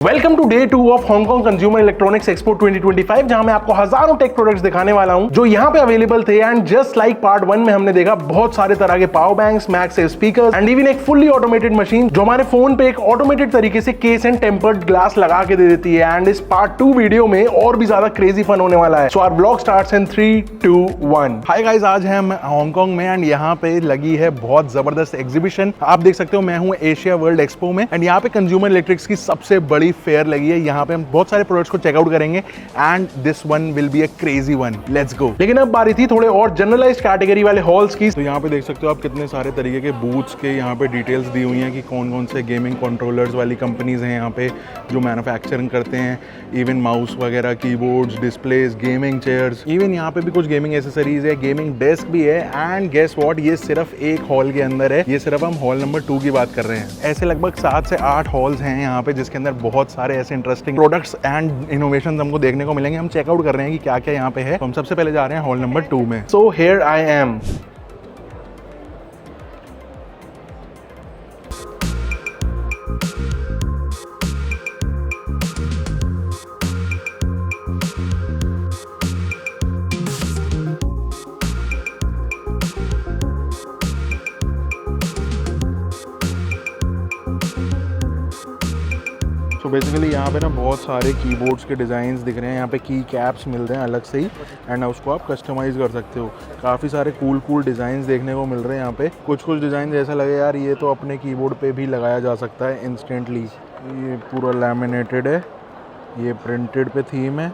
Welcome to day 2 of Hong Kong consumer electronics expo 2025, जहां मैं आपको हजारों टेक प्रोडक्ट्स दिखाने वाला हूं जो यहां पे अवेलेबल थे। एंड जस्ट लाइक पार्ट 1 में हमने देखा बहुत सारे तरह के power banks, MagSafe speakers and even एक फुल्ली ऑटोमेटेड मशीन जो हमारे फोन पे एक ऑटोमेटेड तरीके से केस एंड टेम्पर्ड ग्लास लगा के दे देती है। एंड इस पार्ट 2 वीडियो में और भी ज्यादा क्रेजी फन होने वाला है। So our vlog starts in 3, 2, 1। Hi guys, आज है हम हांगकांग में एंड यहाँ पे लगी है बहुत जबरदस्त एग्जीबिशन। आप देख सकते हो मैं हूँ एशिया वर्ल्ड एक्सपो में एंड यहाँ पे कंज्यूमर इलेक्ट्रिक्स की सबसे बड़ी फेयर लगी है। यहाँ पे हम बहुत सारे प्रोडक्ट्स को चेकआउट करेंगे and this one will be a crazy one. Let's go. लेकिन अब बारी थी थोड़े और जनरलाइज्ड कैटेगरी वाले हॉल्स की। तो यहाँ पे देख सकते हो आप कितने सारे तरीके के बूथ्स के यहाँ पे डिटेल्स दी हुई हैं कि कौन कौन से गेमिंग कंट्रोलर्स वाली कंपनीज हैं यहाँ पे जो मैन्युफैक्चरिंग करते हैं। इवन माउस वगैरह, keyboards, displays, gaming chairs, even यहाँ पे भी कुछ गेमिंग एसेसरीज है, गेमिंग डेस्क भी है। एंड गेस व्हाट, ये सिर्फ एक हॉल के अंदर है। ये सिर्फ हम हॉल नंबर 2 की बात कर रहे हैं। ऐसे लगभग 7 से 8 हॉल्स हैं यहाँ पे जिसके अंदर बहुत सारे ऐसे इंटरेस्टिंग प्रोडक्ट्स एंड इनोवेशन हमको देखने को मिलेंगे। हम चेकआउट कर रहे हैं कि क्या क्या यहाँ पे है। तो हम सबसे पहले जा रहे हैं हॉल नंबर 2 में। So here I am. तो बेसिकली यहाँ पे ना बहुत सारे कीबोर्ड्स के डिज़ाइंस दिख रहे हैं। यहाँ पे की कैप्स मिल रहे हैं अलग से ही एंड उसको आप कस्टमाइज़ कर सकते हो। काफ़ी सारे कूल डिज़ाइंस देखने को मिल रहे हैं यहाँ पे। कुछ डिज़ाइन ऐसा लगे यार ये तो अपने कीबोर्ड पे भी लगाया जा सकता है इंस्टेंटली। ये पूरा लैमिनेटेड है, ये प्रिंटेड पे थीम है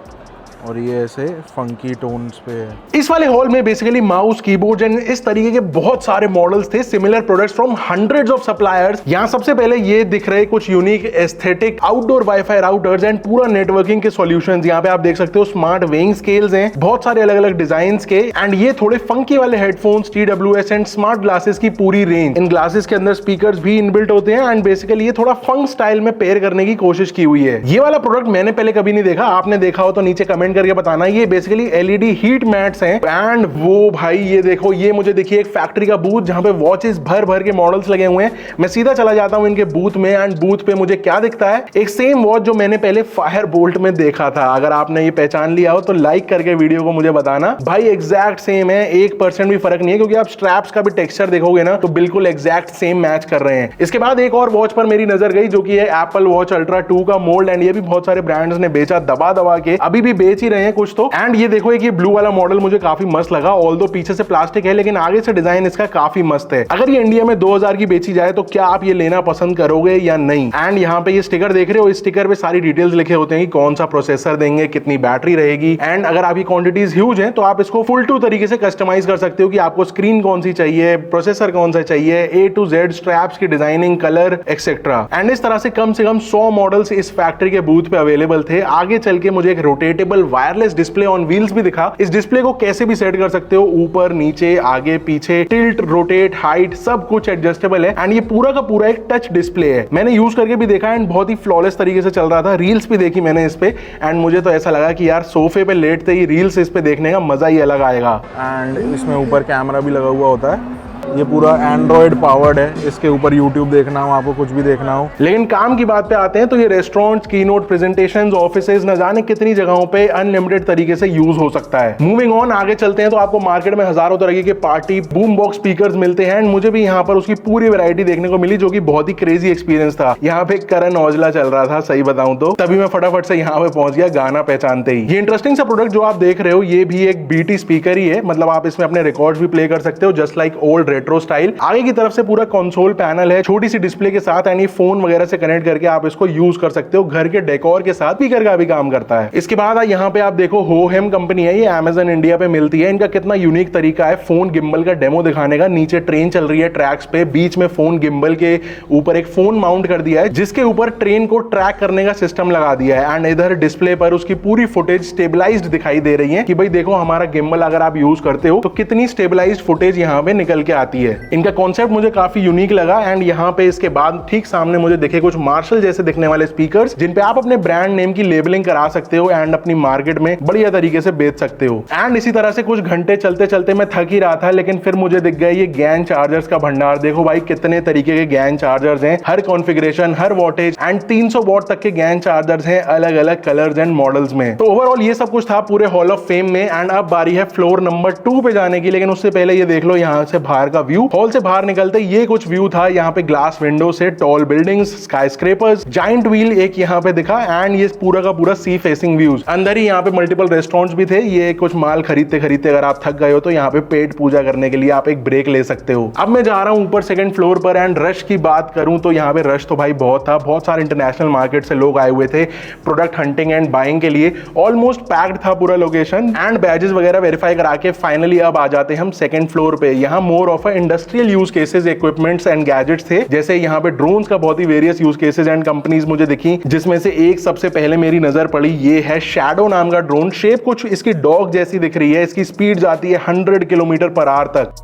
और ये ऐसे फंकी टोन्स पे है। इस वाले हॉल में बेसिकली माउस, कीबोर्ड एंड इस तरीके के बहुत सारे मॉडल्स थे, similar products from hundreds of suppliers. यहाँ सबसे पहले ये दिख रहे कुछ unique aesthetic outdoor wifi routers and पूरा नेटवर्किंग के सॉल्यूशंस। यहाँ पे आप देख सकते हो स्मार्ट वेइंग स्केल्स हैं, बहुत सारे अलग अलग डिजाइन के। एंड ये थोड़े फंकी वाले headphones, TWS and smart glasses की पूरी रेंज। इन ग्लासेस के अंदर स्पीकर्स भी इनबिल्ट होते हैं एंड बेसिकली ये थोड़ा फंक स्टाइल में पेयर करने की कोशिश की हुई है। ये वाला प्रोडक्ट मैंने पहले कभी नहीं देखा, आपने देखा हो तो नीचे कमेंट करके बताना। ये बेसिकली LED हीट मैट्स हैं एंड वो भाई ये देखो, ये मुझे देखिए एक फैक्ट्री का बूथ जहां पे वॉचेस भर के मॉडल्स लगे हुए हैं। मैं सीधा चला जाता हूं इनके बूथ में एंड बूथ पे मुझे क्या दिखता है, एक सेम वॉच जो मैंने पहले फायर बोल्ट में देखा था। अगर आपने ये पहचान लिया हो तो लाइक करके वीडियो को मुझे बताना। भाई एग्जैक्ट सेम है, 1% भी फर्क नहीं है, क्योंकि आप स्ट्रैप्स का भी टेक्सचर देखोगे ना तो बिल्कुल एग्जैक्ट सेम मैच कर रहे हैं। इसके बाद एक और वॉच पर मेरी नजर गई जो कि है एप्पल वॉच अल्ट्रा 2 का मोल्ड एंड ये भी बहुत सारे ब्रांड्स ने बेचा दबा के, अभी भी बेच ही रहे हैं कुछ तो। एंड ये देखो एक ये ब्लू वाला मॉडल मुझे काफी मस्त लगा, ऑल्दो पीछे से प्लास्टिक है लेकिन आगे से डिजाइन इसका काफी मस्त है। अगर ये इंडिया में 2000 की बेची जाए तो क्या आप ये लेना पसंद करोगे या नहीं? एंड यहाँ पे ये स्टिकर देख रहे हो, इस स्टिकर पे सारी डिटेल्स लिखे होते हैं कि कौन सा प्रोसेसर देंगे, कितनी बैटरी रहेगी। एंड अगर आपकी क्वांटिटीज ह्यूज हैं तो आप इसको फुल टू तरीके से कस्टमाइज कर सकते हो कि आपको स्क्रीन कौन सी चाहिए, प्रोसेसर कौन सा चाहिए, A to Z स्ट्रैप्स की डिजाइनिंग, कलर एक्सेट्रा। एंड इस तरह से कम 100 मॉडल्स इस फैक्ट्री के बूथ पे अवेलेबल थे। आगे चल के मुझे एक rotatable wireless display on wheels भी दिखा। इस डिस्प्ले को कैसे भी सेट कर सकते हो, ऊपर नीचे आगे पीछे, टिल्ट, रोटेट, हाइट, सब कुछ एडजस्टेबल है। एंड ये पूरा का पूरा एक टच डिस्प्ले है। मैंने यूज करके भी देखा एंड बहुत ही फ्लॉलेस तरीके से चल रहा था। रील्स भी देखी मैंने इस पे एंड मुझे तो ऐसा लगा कि यार सोफे पे लेटते ही रील्स इस पे देखने का मजा ही अलग आएगा। एंड इसमें ऊपर कैमरा भी लगा हुआ होता है। ये पूरा एंड्रॉइड पावर्ड है, इसके ऊपर यूट्यूब देखना हो, आपको कुछ भी देखना हो। लेकिन काम की बात पे आते हैं तो ये रेस्टोरेंट्स, कीनोट प्रेजेंटेशंस, ऑफिसेज, न जाने कितनी जगहों पे अनलिमिटेड तरीके से यूज हो सकता है। मूविंग ऑन, आगे चलते हैं तो आपको मार्केट में हजारों तरह के पार्टी बूम बॉक्स स्पीकर्स मिलते हैं एंड मुझे भी यहाँ पर उसकी पूरी वैरायटी देखने को मिली जो कि बहुत ही क्रेजी एक्सपीरियंस था। यहाँ पे करण औजला चल रहा था, सही बताऊं तो तभी मैं फटाफट से यहाँ पे पहुंच गया गाना पहचानते ही। ये इंटरेस्टिंग सा प्रोडक्ट जो आप देख रहे हो ये भी एक BT स्पीकर ही है, मतलब आप इसमें अपने रिकॉर्ड्स भी प्ले कर सकते हो just like old retro style. आगे की तरफ से पूरा कंसोल पैनल है छोटी सी डिस्प्ले के साथ एंड ये फोन वगैरह से कनेक्ट करके आप इसको यूज कर सकते हो। घर के डेकोर के साथ स्पीकर का भी काम करता है। इसके बाद यहाँ पे आप देखो होहेम कंपनी है, ये Amazon इंडिया पे मिलती है। इनका कितना यूनिक तरीका है फोन गिम्बल का डेमो दिखाने का। नीचे ट्रेन चल रही है ट्रैक्स पे, बीच में फोन गिम्बल के ऊपर एक फोन माउंट कर दिया है जिसके ऊपर ट्रेन को ट्रैक करने का सिस्टम लगा दिया है। एंड इधर डिस्प्ले पर उसकी पूरी फुटेज स्टेबलाइज्ड दिखाई दे रही है कि भाई देखो हमारा गिम्बल अगर आप यूज करते हो तो कितनी स्टेबलाइज्ड फुटेज यहाँ पे निकल के आती है। इनका कॉन्सेप्ट मुझे काफी यूनिक लगा एंड यहाँ पे इसके बाद ठीक सामने मुझे दिखे कुछ मार्शल जैसे दिखने वाले स्पीकर्स, जिन पे आप अपने ब्रांड नेम की लेबलिंग करा सकते हो एंड अपनी मार्केट में बढ़िया तरीके से बेच सकते हो। एंड इसी तरह से कुछ घंटे चलते चलते मैं थक ही रहा था, लेकिन फिर मुझे दिख गया ये गैन चार्जर्स का भंडार। देखो भाई कितने तरीके के गैन चार्जर्स हैं, हर कॉन्फ़िगरेशन, हर वॉटेज एंड 300 वॉट तक के गैन चार्जर्स हैं अलग अलग कलर्स एंड मॉडल्स में। तो ओवरऑल ये सब कुछ था पूरे हॉल ऑफ फेम में। एंड अब बारी है फ्लोर नंबर 2 पे जाने की, लेकिन उससे पहले ये देख लो यहाँ से बाहर का व्यू। हॉल से बाहर निकलते ये कुछ व्यू था। यहाँ पे ग्लास विंडो से tall buildings, sky scrapers, giant wheel एक यहाँ पे दिखा एंड ये पूरा का पूरा सी फेसिंग व्यूज। अंदर ही यहाँ पे मल्टीपल रेस्टोरेंट्स भी थे। ये कुछ माल खरीदते खरीदते अगर आप थक गए हो तो यहाँ पे पेट पूजा करने के लिए आप एक ब्रेक ले सकते हो। अब मैं जा रहा हूँ ऊपर सेकंड फ्लोर पर एंड रश की बात करूं तो यहाँ पे रश तो भाई बहुत था। बहुत सारे इंटरनेशनल मार्केट से लोग आए हुए थे प्रोडक्ट हंटिंग एंड बाइंग के लिए। ऑलमोस्ट पैक्ड था पूरा लोकेशन एंड बैजेस वगैरह वेरीफाई करा के फाइनली अब आ जाते हम सेकंड फ्लोर पे। यहाँ more of industrial use cases, equipments and gadgets थे। जैसे यहाँ पे ड्रोन्स का बहुत ही various use cases and companies मुझे दिखी, जिसमें से एक सबसे पहले मेरी नजर पड़ी ये है शैडो नाम का ड्रोन। शेप कुछ इसकी डॉग जैसी दिख रही है। इसकी स्पीड जाती है 100 किलोमीटर पर आवर तक।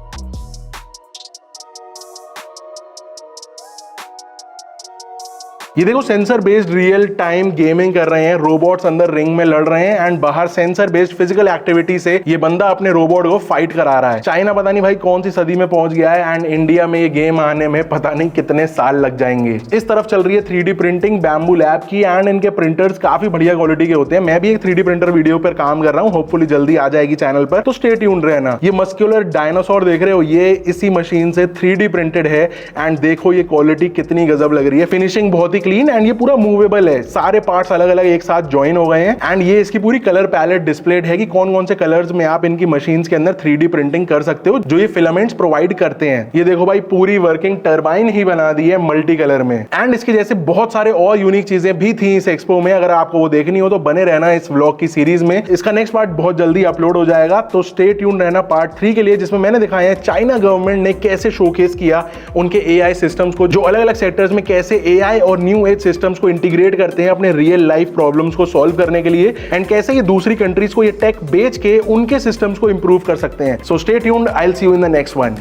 ये देखो sensor based real time gaming कर रहे हैं, रोबोट्स अंदर रिंग में लड़ रहे हैं एंड बाहर सेंसर बेस्ड फिजिकल एक्टिविटी से ये बंदा अपने रोबोट को फाइट करा रहा है। चाइना पता नहीं भाई कौन सी सदी में पहुंच गया है एंड इंडिया में ये गेम आने में पता नहीं कितने साल लग जाएंगे। इस तरफ चल रही है 3D प्रिंटिंग बैम्बू लैब की एंड इनके प्रिंटर्स काफी बढ़िया क्वालिटी के होते हैं। मैं भी एक 3D प्रिंटर वीडियो पर काम कर रहा हूँ, होपफुली जल्दी आ जाएगी चैनल पर, तो स्टे ट्यून्ड रहना। ये मस्कुलर डायनासोर देख रहे हो, ये इसी मशीन से 3D प्रिंटेड है एंड देखो ये क्वालिटी कितनी गजब लग रही है। फिनिशिंग बहुत ही क्लीन एंड ये पूरा मूवेबल है। सारे पार्ट्स अलग अलग एक साथ ज्वाइन हो गए हैं एंड ये इसकी पूरी कलर पैलेट डिस्प्लेड है कि कौन कौन से कलर्स में आप इनकी मशीन्स के अंदर 3D प्रिंटिंग कर सकते हो, जो ये फिलामेंट्स प्रोवाइड करते हैं। ये देखो भाई पूरी वर्किंग टरबाइन ही बना दी है मल्टी कलर में एंड इसके जैसे बहुत सारे और यूनिक चीजें भी थी इस एक्सपो में। अगर आपको वो देखनी हो तो बने रहना इस व्लॉग की सीरीज में। इसका नेक्स्ट पार्ट बहुत जल्दी अपलोड हो जाएगा, तो स्टे ट्यून्ड रहना पार्ट 3 के लिए, जिसमें मैंने दिखाया है चाइना गवर्नमेंट ने कैसे शोकेस किया उनके AI सिस्टम्स को, जो अलग अलग सेक्टर्स में कैसे AI और न्यू एज सिस्टम्स को इंटीग्रेट करते हैं अपने रियल लाइफ प्रॉब्लम्स को सॉल्व करने के लिए एंड कैसे ये दूसरी कंट्रीज को ये टेक बेच के उनके सिस्टम्स को इंप्रूव कर सकते हैं। So stay tuned, I will see you in the next one.